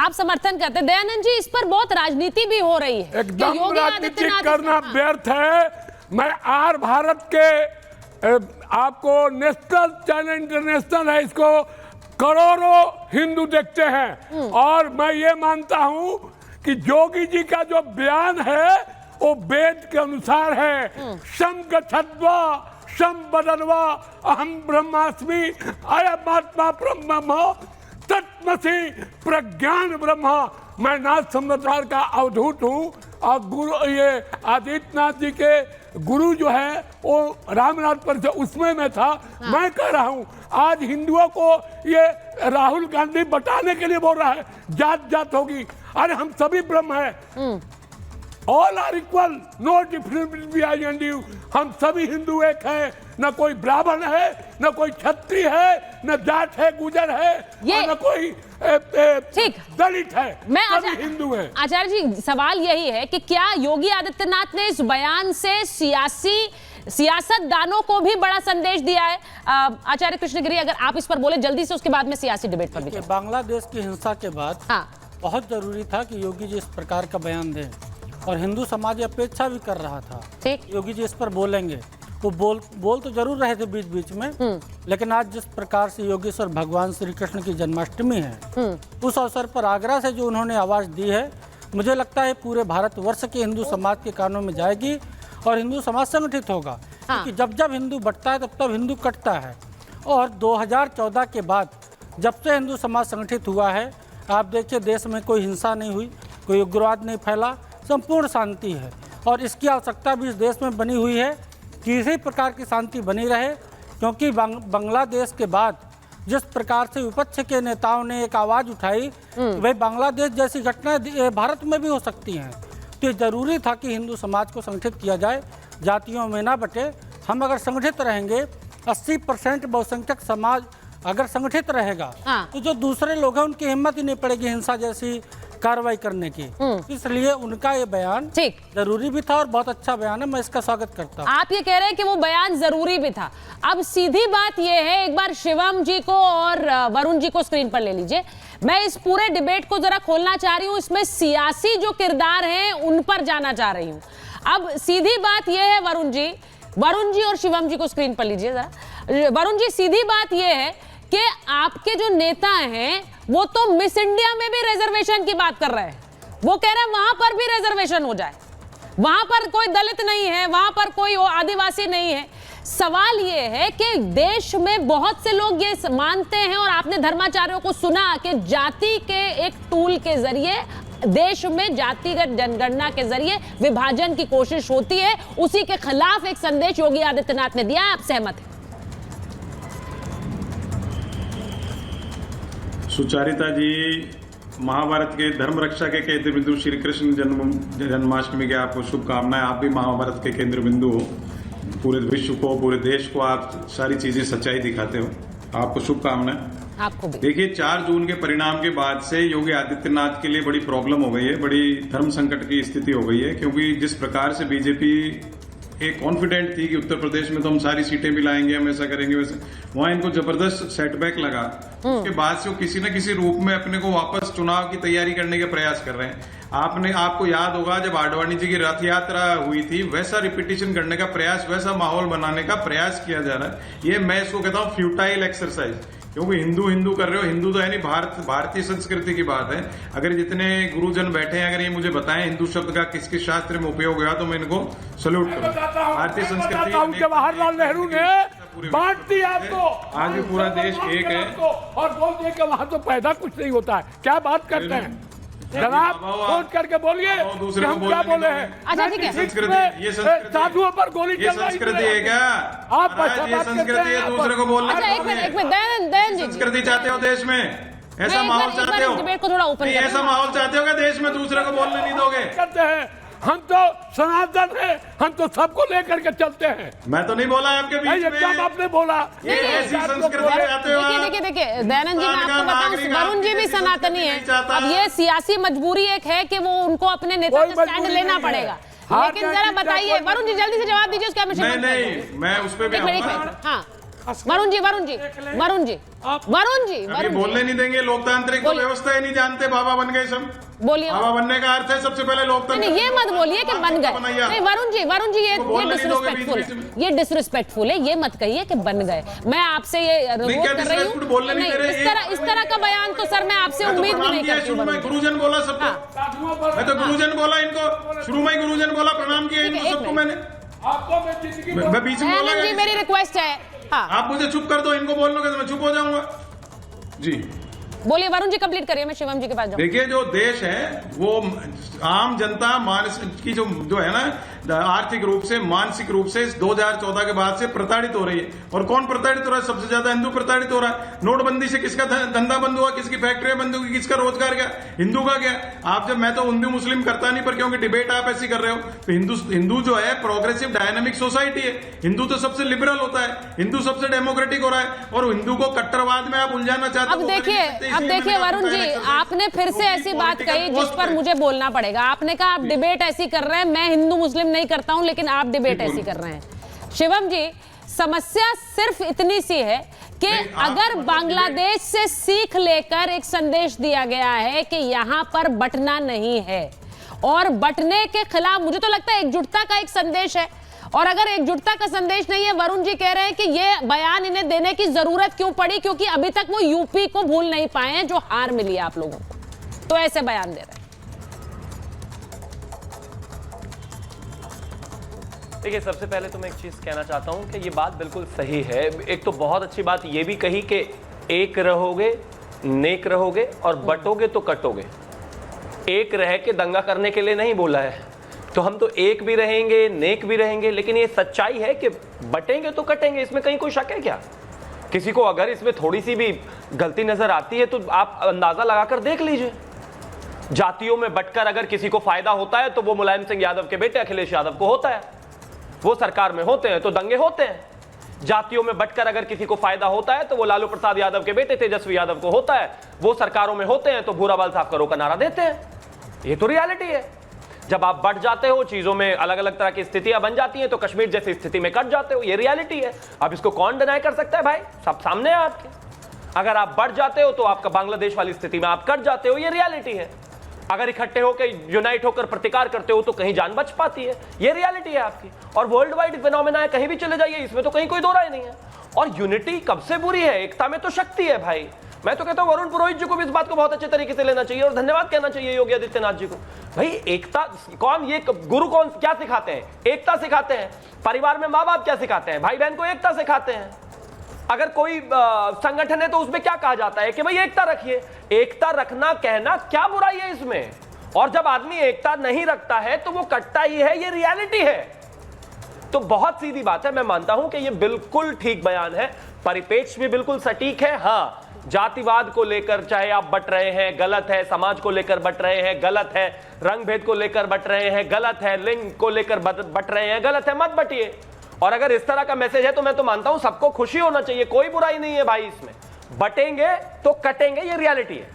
आप समर्थन करते हैं। दयानंद जी, इस पर बहुत राजनीति भी हो रही है। एकदम राजनीति करना व्यर्थ है। मैं आर भारत के आपको नेशनल चैनल इंटरनेशनल है, इसको करोड़ों हिंदू देखते हैं और मैं ये मानता हूं कि योगी जी का जो बयान है वो वेद के अनुसार है। शम गच्छध्वा शम बदलवा अहम ब्रह्मास्मि अयमात्मा ब्रह्म तत्मसि प्रज्ञान ब्रह्मा। मैं नाथ सम्राट का अवधूत हूँ और गुरु ये आदित्यनाथ जी के गुरु जो है वो रामनाथ पर उसमें मैं था। मैं कह रहा हूँ आज हिंदुओं को ये राहुल गांधी बताने के लिए बोल रहा है जात जात होगी। अरे हम सभी ब्रह्म हैं, all are equal, no difference behind and you. हम सभी हिंदू एक हैं, न कोई ब्राह्मण है, न कोई क्षत्रिय है, न जाट है, गुजर है, न कोई दलित है, सभी हिंदू हैं। आचार्य जी, सवाल यही है कि क्या योगी आदित्यनाथ ने इस बयान से सियासतदानों को भी बड़ा संदेश दिया है? आचार्य कृष्णगिरी, अगर आप इस पर बोले जल्दी से, उसके बाद में सियासी डिबेट पर भी। बांग्लादेश की हिंसा के बाद बहुत जरूरी था कि योगी जी इस प्रकार का बयान दें और हिंदू समाज अपेक्षा भी कर रहा था योगी जी इस पर बोलेंगे। वो बोल तो जरूर रहे थे बीच बीच में, लेकिन आज जिस प्रकार से योगेश्वर भगवान श्री कृष्ण की जन्माष्टमी है, उस अवसर पर आगरा से जो उन्होंने आवाज दी है, मुझे लगता है पूरे भारतवर्ष के हिंदू समाज के कानों में जाएगी और हिंदू समाज संगठित होगा। क्योंकि जब जब हिंदू बढ़ता है तब तब हिंदू कटता है। और 2014 के बाद जब से हिंदू समाज संगठित हुआ है, आप देखिए देश में कोई हिंसा नहीं हुई, कोई उग्रवाद नहीं फैला, संपूर्ण शांति है। और इसकी आवश्यकता भी इस देश में बनी हुई है कि इसी प्रकार की शांति बनी रहे, क्योंकि बांग्लादेश के बाद जिस प्रकार से विपक्ष के नेताओं ने एक आवाज़ उठाई, भाई बांग्लादेश जैसी घटनाएं भारत में भी हो सकती हैं, तो ये जरूरी था कि हिंदू समाज को संगठित किया जाए, जातियों में ना बटे। हम अगर संगठित रहेंगे, 80% बहुसंख्यक समाज अगर संगठित रहेगा, तो जो दूसरे लोग हैं उनकी हिम्मत ही नहीं पड़ेगी हिंसा जैसी कार्रवाई करने की। इसलिए उनका ये बयान जरूरी भी था और बहुत अच्छा बयान है, मैं इसका स्वागत करता हूँ। आप ये कह रहे हैं कि वो बयान जरूरी भी था। अब सीधी बात ये है, एक बार शिवम जी को और वरुण जी को स्क्रीन पर ले लीजिए। मैं इस पूरे डिबेट को जरा खोलना चाह रही हूँ, इसमें सियासी जो किरदार हैं उन पर जाना चाह रही हूँ। अब सीधी बात यह है, वरुण जी और शिवम जी को स्क्रीन पर लीजिए जरा। वरुण जी, सीधी बात यह है कि आपके जो नेता हैं वो तो मिस इंडिया में भी रिजर्वेशन की बात कर रहे हैं। वो कह रहे हैं वहां पर भी रिजर्वेशन हो जाए, वहां पर कोई दलित नहीं है, वहां पर कोई आदिवासी नहीं है। सवाल ये है कि देश में बहुत से लोग ये मानते हैं और आपने धर्माचार्यों को सुना कि जाति के एक टूल के जरिए देश में जातिगत जनगणना के जरिए विभाजन की कोशिश होती है। उसी के खिलाफ एक संदेश योगी आदित्यनाथ ने दिया। आप सहमत हैं? सुचारिता जी, महाभारत के धर्म रक्षा के केंद्र बिंदु श्री कृष्ण जन्माष्टमी के आपको शुभकामनाएं। आप भी महाभारत के केंद्र बिंदु हो, पूरे विश्व को, पूरे देश को आप सारी चीजें सच्चाई दिखाते हो, आपको शुभकामनाएं। आपको भी। देखिए, 4 जून के परिणाम के बाद से योगी आदित्यनाथ के लिए बड़ी प्रॉब्लम हो गई है, बड़ी धर्म संकट की स्थिति हो गई है, क्योंकि जिस प्रकार से बीजेपी एक कॉन्फिडेंट थी कि उत्तर प्रदेश में तो हम सारी सीटें भी लाएंगे, हम ऐसा करेंगे वैसे, वहां इनको जबरदस्त सेटबैक लगा। उसके बाद से वो किसी न किसी रूप में अपने को वापस चुनाव की तैयारी करने के प्रयास कर रहे हैं। आपको याद होगा जब आडवाणी जी की रथ यात्रा हुई थी, वैसा रिपीटिशन करने का प्रयास, वैसा माहौल बनाने का प्रयास किया जा रहा है। ये मैं इसको कहता हूँ फ्यूटाइल एक्सरसाइज, क्योंकि हिंदू कर रहे हो। हिंदू तो है नहीं, भारतीय संस्कृति की बात है। अगर जितने गुरुजन बैठे हैं, अगर ये मुझे बताएं हिंदू शब्द का किस किस शास्त्र में उपयोग हुआ, तो मैं इनको सल्यूट करूंगा। भारतीय संस्कृति जवाहरलाल नेहरू ने बांट दी आपको, आज भी पूरा देश एक है और बोल दिए कि वहाँ तो पैदा कुछ नहीं होता है। क्या बात करते हैं जनाब? फोन करके बोलिए कि हम क्या बोले हैं। अच्छा ठीक है, ये साधुओं पर गोली चल रही है, संस्कृति है क्या? आप ये संस्कृति है दूसरे को बोलने अच्छा एक मिनट दयानंद जी, संस्कृति चाहते हो देश में? ऐसा माहौल चाहते हो? डिबेट को थोड़ा ओपन नहीं, ऐसा माहौल चाहते हो क्या देश में दूसरे को बोलने नहीं दोगे? करते हैं, हम तो सनातन है, हम तो सबको लेकर के चलते हैं। मैं तो नहीं बोला आपके बीच में, एकदम आपने बोला। ये ऐसी संस्कृति चाहते हो? देखिए दयानंद जी, मैं आपको बताऊं, वरुण जी भी सनातनी है। अब ये सियासी मजबूरी एक है कि वो उनको अपने नेता का स्टैंड लेना पड़ेगा। लेकिन जरा बताइए वरुण जी, जल्दी से जवाब दीजिए उसका। नहीं, मैं उस पर भी वरुण जी वरुण जी वरुण जी वरुण जी अभी बोलने नहीं देंगे। लोकतांत्रिक तो व्यवस्था ही नहीं जानते, बाबा बन गए सब। बोलिए। बाबा बनने का अर्थ है सबसे पहले लोकतंत्र। नहीं, ये मत बोलिए कि बन गए। नहीं वरुण जी ये डिसरिस्पेक्टफुल है, ये डिसरिस्पेक्टफुल है, ये मत कहिए कि बन गए। मैं आपसे ये अनुरोध कर रही हूँ, इस तरह का बयान तो सर मैं आपसे उम्मीद भी नहीं करती हूँ। गुरुजन बोला सबको, मैं तो गुरुजन बोला इनको, शुरू में गुरुजन बोला, प्रणाम किया इनको सबको मैंने। मैं बीच में बोला जी, मेरी रिक्वेस्ट है। हाँ, आप मुझे चुप कर दो, इनको बोलने के तो मैं चुप हो जाऊंगा। जी बोलिए वरुण जी, कंप्लीट करिए, मैं शिवम जी के पास जाऊं। देखिए, जो देश है वो आम जनता मानसिक की जो है ना, आर्थिक रूप से, मानसिक रूप से 2014 के बाद से प्रताड़ित हो रही है। और कौन प्रताड़ित हो रहा है? सबसे ज्यादा हिंदू प्रताड़ित हो रहा है। नोटबंदी से किसका धंधा बंद हुआ, किसकी फैक्ट्रियां बंद हुई, किसका रोजगार गया? हिंदू का गया। आप जब, मैं तो हिंदू मुस्लिम करता नहीं, पर क्योंकि डिबेट आप ऐसी कर रहे हो, तो हिंदू जो है प्रोग्रेसिव डायनामिक सोसाइटी है। हिंदू तो सबसे लिबरल होता है, हिंदू सबसे डेमोक्रेटिक हो रहा है, और हिंदू को कट्टरवाद में आप उलझाना चाहते हो। अब देखिए वरुण जी, आपने फिर से ऐसी बात कही जिस पर मुझे बोलना पड़ेगा। आपने कहा आप डिबेट ऐसी कर रहे हैं, मैं हिंदू मुस्लिम नहीं करता हूं, लेकिन आप डिबेट ऐसी कर रहे हैं। शिवम जी, समस्या सिर्फ इतनी सी है कि अगर बांग्लादेश से सीख लेकर एक संदेश दिया गया है कि यहां पर बंटना नहीं है, और बंटने के खिलाफ मुझे तो लगता है एकजुटता का एक संदेश है, और अगर एकजुटता का संदेश नहीं है, वरुण जी कह रहे हैं कि ये बयान इन्हें देने की जरूरत क्यों पड़ी, क्योंकि अभी तक वो यूपी को भूल नहीं पाए हैं जो हार मिली है आप लोगों को, तो ऐसे बयान दे रहे हैं। देखिए, सबसे पहले तो मैं एक चीज कहना चाहता हूं कि ये बात बिल्कुल सही है। एक तो बहुत अच्छी बात ये भी कही कि एक रहोगे, नेक रहोगे, और बटोगे तो कटोगे। एक रह के दंगा करने के लिए नहीं बोला है, तो हम तो एक भी रहेंगे, नेक भी रहेंगे, लेकिन ये सच्चाई है कि बटेंगे तो कटेंगे। इसमें कहीं कोई शक है क्या? किसी को अगर इसमें थोड़ी सी भी गलती नजर आती है तो आप अंदाजा लगाकर देख लीजिए। जातियों में बटकर अगर किसी को फायदा होता है तो वो मुलायम सिंह यादव के बेटे अखिलेश यादव को होता है, वो सरकार में होते हैं तो दंगे होते हैं। जातियों में बटकर अगर किसी को फायदा होता है तो वो लालू प्रसाद यादव के बेटे तेजस्वी यादव को होता है, वो सरकारों में होते हैं तो भूराबाल साफ करो का नारा देते हैं। ये तो रियलिटी है। जब आप बढ़ जाते हो, चीजों में अलग अलग तरह की स्थितियां बन जाती हैं, तो कश्मीर जैसी स्थिति में कट जाते हो। ये रियलिटी है। अब इसको कौन डिनाई कर सकता है भाई? सब सामने है आपके। अगर आप बढ़ जाते हो तो आपका बांग्लादेश वाली स्थिति में आप कट जाते हो, ये रियलिटी है। अगर इकट्ठे होकर यूनाइट होकर प्रतिकार करते हो तो कहीं जान बच पाती है, ये रियलिटी है आपकी। और वर्ल्ड वाइड फिनोमेना है, कहीं भी चले जाइए, इसमें तो कहीं कोई दो राय नहीं है। और यूनिटी कब से बुरी है? एकता में तो शक्ति है भाई। मैं तो कहता हूं वरुण पुरोहित जी को भी इस बात को बहुत अच्छे तरीके से लेना चाहिए और धन्यवाद कहना चाहिए योगी आदित्यनाथ जी को। भाई एकता कौन, ये गुरु कौन क्या सिखाते हैं? एकता सिखाते हैं। परिवार में माँ बाप क्या सिखाते हैं? भाई बहन को एकता सिखाते हैं। अगर कोई संगठन है तो उसमें क्या कहा जाता है कि भाई एकता रखिए। एकता रखना कहना क्या बुराई है इसमें? और जब आदमी एकता नहीं रखता है तो वो कटता ही है, ये रियलिटी है। तो बहुत सीधी बात है। मैं मानता हूं कि ये बिल्कुल ठीक बयान है, परिपेक्ष भी बिल्कुल सटीक है। हाँ, जातिवाद को लेकर चाहे आप बट रहे हैं, गलत है। समाज को लेकर बट रहे हैं, गलत है। रंग भेद को लेकर बट रहे हैं, गलत है। लिंग को लेकर बट रहे हैं, गलत है। मत बटिए। और अगर इस तरह का मैसेज है तो मैं तो मानता हूं सबको खुशी होना चाहिए, कोई बुराई नहीं है भाई इसमें। बटेंगे तो कटेंगे, ये रियलिटी है।